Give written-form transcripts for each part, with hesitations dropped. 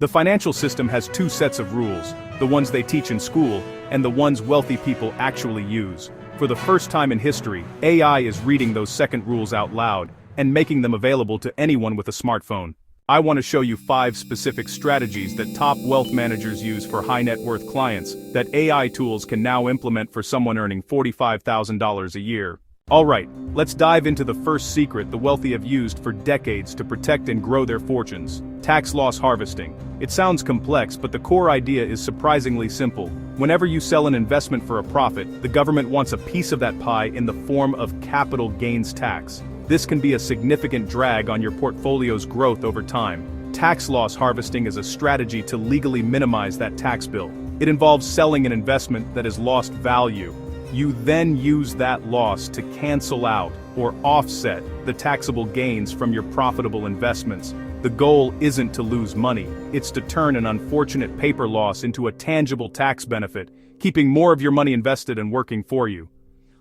The financial system has two sets of rules, the ones they teach in school, and the ones wealthy people actually use. For the first time in history, AI is reading those second rules out loud, and making them available to anyone with a smartphone. I want to show you 5 specific strategies that top wealth managers use for high net worth clients, that AI tools can now implement for someone earning $45,000 a year. Alright, let's dive into the first secret the wealthy have used for decades to protect and grow their fortunes: tax loss harvesting. It sounds complex, but the core idea is surprisingly simple. Whenever you sell an investment for a profit, the government wants a piece of that pie in the form of capital gains tax. This can be a significant drag on your portfolio's growth over time. Tax loss harvesting is a strategy to legally minimize that tax bill. It involves selling an investment that has lost value. You then use that loss to cancel out or offset the taxable gains from your profitable investments. The goal isn't to lose money, it's to turn an unfortunate paper loss into a tangible tax benefit, keeping more of your money invested and working for you.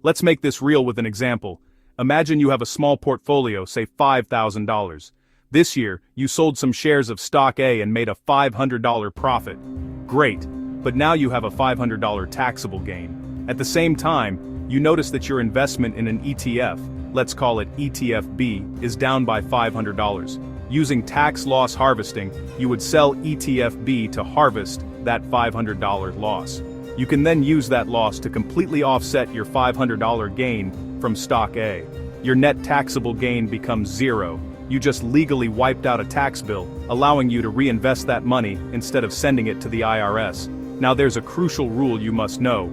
Let's make this real with an example. Imagine you have a small portfolio, say $5,000. This year, you sold some shares of stock A and made a $500 profit. Great, but now you have a $500 taxable gain. At the same time, you notice that your investment in an ETF, let's call it ETF B, is down by $500. Using tax loss harvesting, you would sell ETF B to harvest that $500 loss. You can then use that loss to completely offset your $500 gain from stock A. Your net taxable gain becomes zero. You just legally wiped out a tax bill, allowing you to reinvest that money instead of sending it to the IRS. Now there's a crucial rule you must know: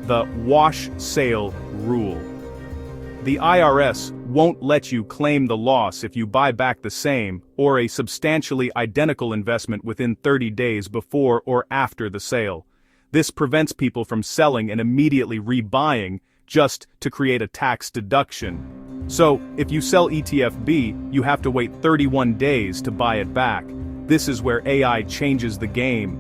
the wash sale rule. The IRS won't let you claim the loss if you buy back the same or a substantially identical investment within 30 days before or after the sale. This prevents people from selling and immediately rebuying just to create a tax deduction. So, if you sell ETF B, you have to wait 31 days to buy it back. This is where AI changes the game.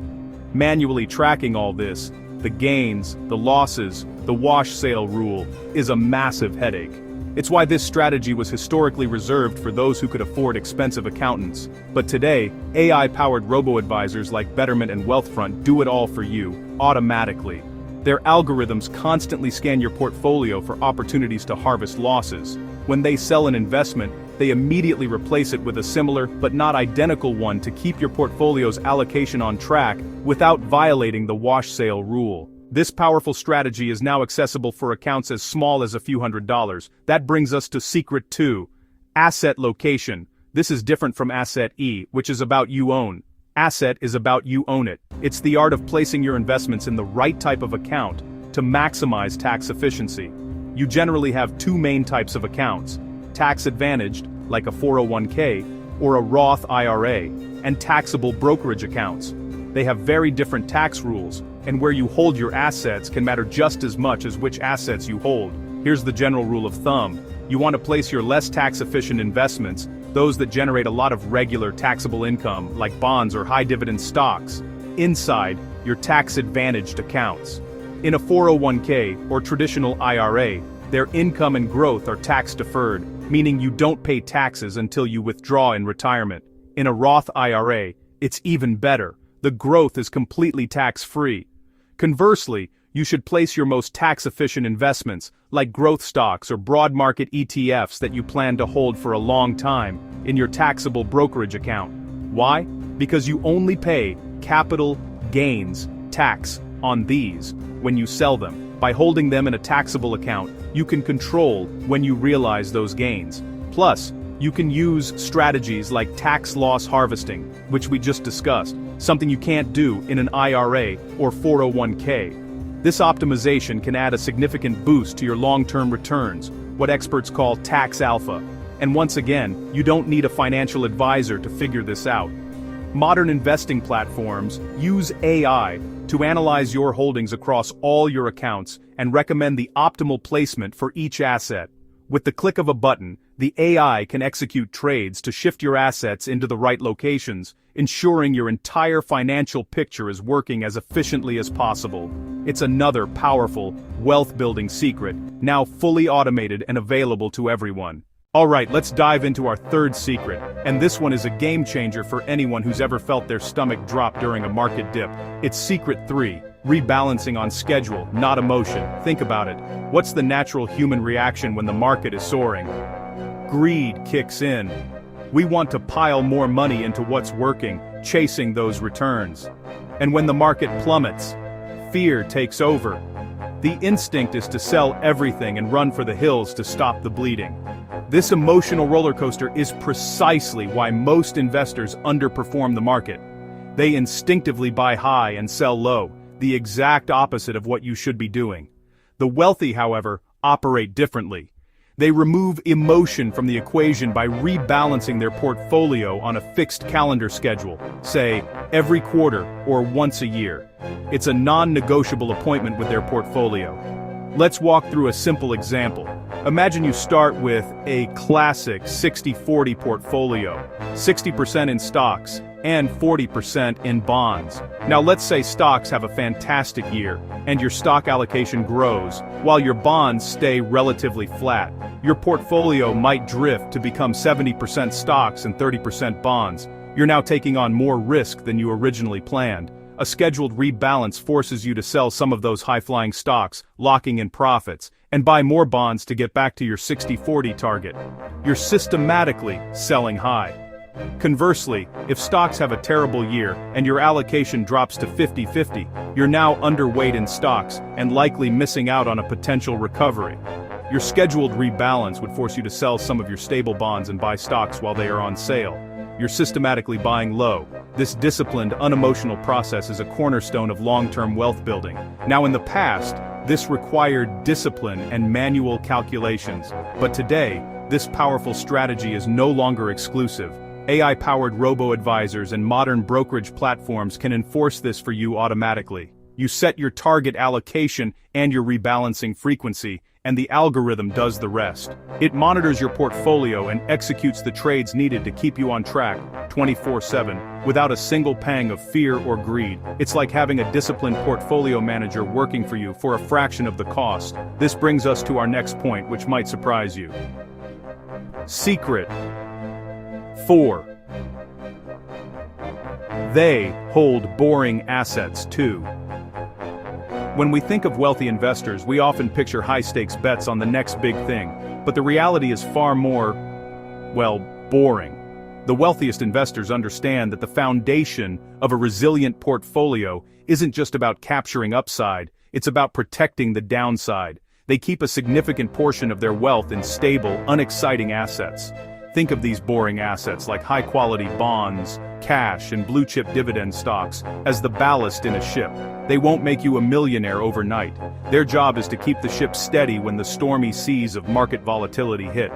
Manually tracking all this, the gains, the losses, the wash sale rule, is a massive headache. It's why this strategy was historically reserved for those who could afford expensive accountants. But today, AI-powered robo-advisors like Betterment and Wealthfront do it all for you, automatically. Their algorithms constantly scan your portfolio for opportunities to harvest losses. When they sell an investment, they immediately replace it with a similar but not identical one to keep your portfolio's allocation on track without violating the wash sale rule. This powerful strategy is now accessible for accounts as small as a few $100s. That brings us to secret 2. Asset location. This is different from asset E, which is about you own. Asset is about you own it. It's the art of placing your investments in the right type of account to maximize tax efficiency. You generally have 2 main types of accounts: tax-advantaged, like a 401k, or a Roth IRA, and taxable brokerage accounts. They have very different tax rules, and where you hold your assets can matter just as much as which assets you hold. Here's the general rule of thumb. You want to place your less tax-efficient investments, those that generate a lot of regular taxable income, like bonds or high-dividend stocks, inside your tax-advantaged accounts. In a 401k or traditional IRA, their income and growth are tax-deferred, meaning you don't pay taxes until you withdraw in retirement. In a Roth IRA, it's even better. The growth is completely tax-free. Conversely, you should place your most tax-efficient investments, like growth stocks or broad market ETFs that you plan to hold for a long time, in your taxable brokerage account. Why? Because you only pay capital gains tax on these when you sell them. By holding them in a taxable account, you can control when you realize those gains. Plus, you can use strategies like tax loss harvesting, which we just discussed, something you can't do in an IRA or 401k. This optimization can add a significant boost to your long-term returns, what experts call tax alpha. And once again, you don't need a financial advisor to figure this out. Modern investing platforms use AI to analyze your holdings across all your accounts and recommend the optimal placement for each asset. With the click of a button, the AI can execute trades to shift your assets into the right locations, ensuring your entire financial picture is working as efficiently as possible. It's another powerful, wealth-building secret, now fully automated and available to everyone. Alright, let's dive into our third secret, and this one is a game changer for anyone who's ever felt their stomach drop during a market dip. It's secret 3, rebalancing on schedule, not emotion. Think about it. What's the natural human reaction when the market is soaring? Greed kicks in. We want to pile more money into what's working, chasing those returns. And when the market plummets, fear takes over. The instinct is to sell everything and run for the hills to stop the bleeding. This emotional roller coaster is precisely why most investors underperform the market. They instinctively buy high and sell low, the exact opposite of what you should be doing. The wealthy, however, operate differently. They remove emotion from the equation by rebalancing their portfolio on a fixed calendar schedule, say, every quarter or once a year. It's a non-negotiable appointment with their portfolio. Let's walk through a simple example. Imagine you start with a classic 60-40 portfolio, 60% in stocks and 40% in bonds. Now let's say stocks have a fantastic year, and your stock allocation grows, while your bonds stay relatively flat. Your portfolio might drift to become 70% stocks and 30% bonds. You're now taking on more risk than you originally planned. A scheduled rebalance forces you to sell some of those high-flying stocks, locking in profits, and buy more bonds to get back to your 60-40 target. You're systematically selling high. Conversely, if stocks have a terrible year and your allocation drops to 50-50, you're now underweight in stocks and likely missing out on a potential recovery. Your scheduled rebalance would force you to sell some of your stable bonds and buy stocks while they are on sale. You're systematically buying low. This disciplined, unemotional process is a cornerstone of long-term wealth building. Now in the past, this required discipline and manual calculations, but today, this powerful strategy is no longer exclusive. AI-powered robo-advisors and modern brokerage platforms can enforce this for you automatically. You set your target allocation and your rebalancing frequency, and the algorithm does the rest. It monitors your portfolio and executes the trades needed to keep you on track 24/7 without a single pang of fear or greed. It's like having a disciplined portfolio manager working for you for a fraction of the cost. This brings us to our next point, which might surprise you. Secret 4. They hold boring assets too. When we think of wealthy investors, we often picture high-stakes bets on the next big thing, but the reality is far more, well, boring. The wealthiest investors understand that the foundation of a resilient portfolio isn't just about capturing upside, it's about protecting the downside. They keep a significant portion of their wealth in stable, unexciting assets. Think of these boring assets like high-quality bonds, cash, and blue-chip dividend stocks as the ballast in a ship. They won't make you a millionaire overnight. Their job is to keep the ship steady when the stormy seas of market volatility hit.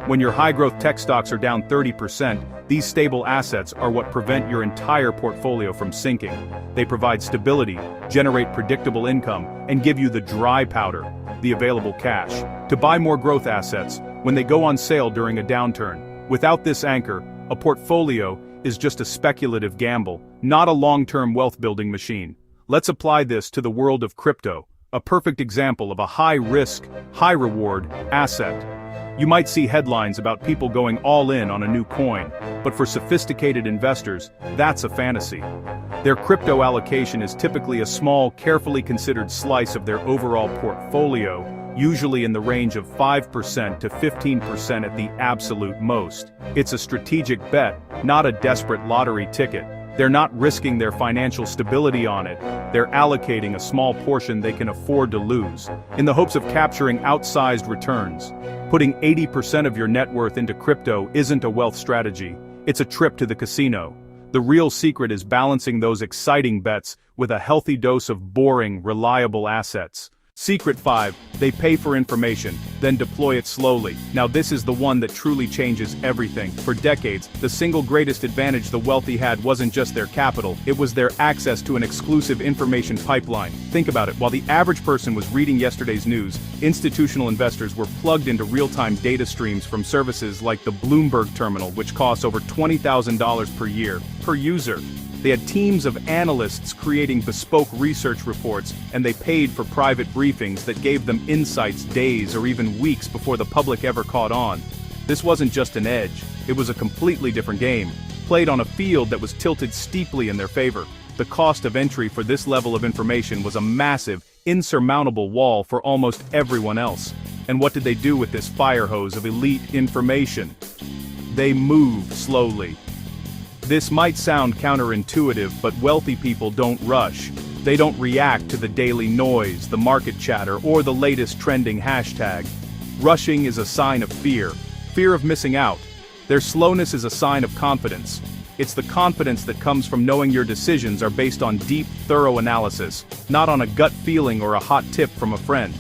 When your high-growth tech stocks are down 30%, these stable assets are what prevent your entire portfolio from sinking. They provide stability, generate predictable income, and give you the dry powder, the available cash, to buy more growth assets when they go on sale during a downturn. Without this anchor, a portfolio is just a speculative gamble, not a long-term wealth-building machine. Let's apply this to the world of crypto, a perfect example of a high-risk, high-reward asset. You might see headlines about people going all in on a new coin, but for sophisticated investors, that's a fantasy. Their crypto allocation is typically a small, carefully considered slice of their overall portfolio, usually in the range of 5% to 15% at the absolute most. It's a strategic bet, not a desperate lottery ticket. They're not risking their financial stability on it, they're allocating a small portion they can afford to lose, in the hopes of capturing outsized returns. Putting 80% of your net worth into crypto isn't a wealth strategy, it's a trip to the casino. The real secret is balancing those exciting bets with a healthy dose of boring, reliable assets. Secret 5, they pay for information, then deploy it slowly. Now this is the one that truly changes everything. For decades, the single greatest advantage the wealthy had wasn't just their capital, it was their access to an exclusive information pipeline. Think about it, while the average person was reading yesterday's news, institutional investors were plugged into real-time data streams from services like the Bloomberg terminal, which costs over $20,000 per year, per user. They had teams of analysts creating bespoke research reports, and they paid for private briefings that gave them insights days or even weeks before the public ever caught on. This wasn't just an edge, it was a completely different game, played on a field that was tilted steeply in their favor. The cost of entry for this level of information was a massive, insurmountable wall for almost everyone else. And what did they do with this fire hose of elite information? They moved slowly. This might sound counterintuitive, but wealthy people don't rush. They don't react to the daily noise, the market chatter, or the latest trending hashtag. Rushing is a sign of fear of missing out. Their slowness is a sign of confidence. It's the confidence that comes from knowing your decisions are based on deep, thorough analysis, not on a gut feeling or a hot tip from a friend.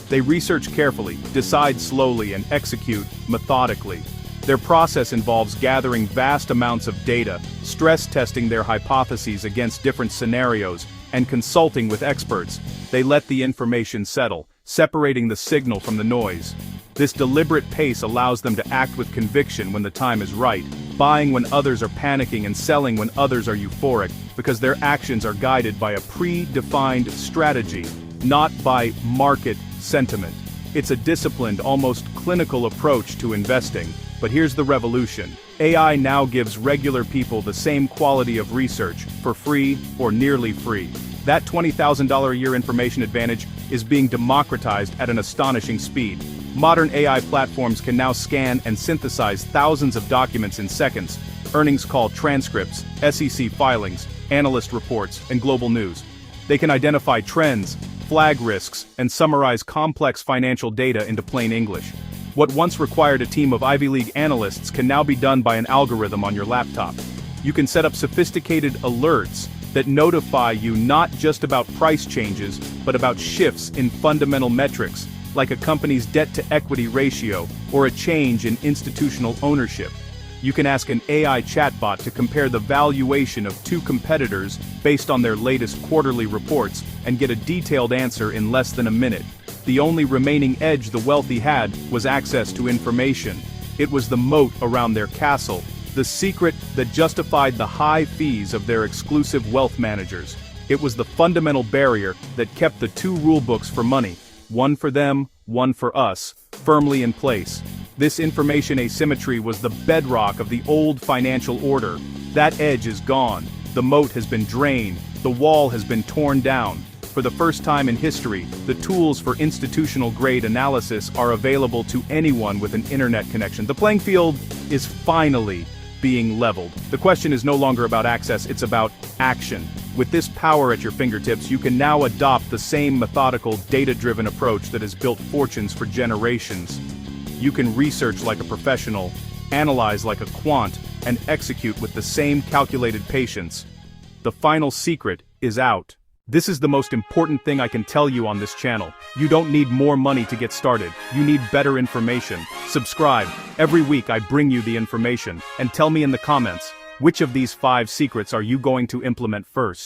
They research carefully, decide slowly, and execute methodically. Their process involves gathering vast amounts of data, stress testing their hypotheses against different scenarios, and consulting with experts. They let the information settle, separating the signal from the noise. This deliberate pace allows them to act with conviction when the time is right, buying when others are panicking and selling when others are euphoric, because their actions are guided by a pre-defined strategy, not by market sentiment. It's a disciplined, almost clinical approach to investing. But here's the revolution. AI now gives regular people the same quality of research, for free or nearly free. That $20,000 a year information advantage is being democratized at an astonishing speed. Modern AI platforms can now scan and synthesize thousands of documents in seconds, earnings call transcripts, SEC filings, analyst reports, and global news. They can identify trends, flag risks, and summarize complex financial data into plain English. What once required a team of Ivy League analysts can now be done by an algorithm on your laptop. You can set up sophisticated alerts that notify you not just about price changes, but about shifts in fundamental metrics, like a company's debt-to-equity ratio or a change in institutional ownership. You can ask an AI chatbot to compare the valuation of two competitors based on their latest quarterly reports and get a detailed answer in less than a minute. The only remaining edge the wealthy had was access to information. It was the moat around their castle, the secret that justified the high fees of their exclusive wealth managers. It was the fundamental barrier that kept the two rulebooks for money, one for them, one for us, firmly in place. This information asymmetry was the bedrock of the old financial order. That edge is gone. The moat has been drained. The wall has been torn down. For the first time in history, the tools for institutional-grade analysis are available to anyone with an internet connection. The playing field is finally being leveled. The question is no longer about access, it's about action. With this power at your fingertips, you can now adopt the same methodical, data-driven approach that has built fortunes for generations. You can research like a professional, analyze like a quant, and execute with the same calculated patience. The final secret is out. This is the most important thing I can tell you on this channel. You don't need more money to get started. You need better information. Subscribe. Every week I bring you the information. And tell me in the comments, which of these 5 secrets are you going to implement first?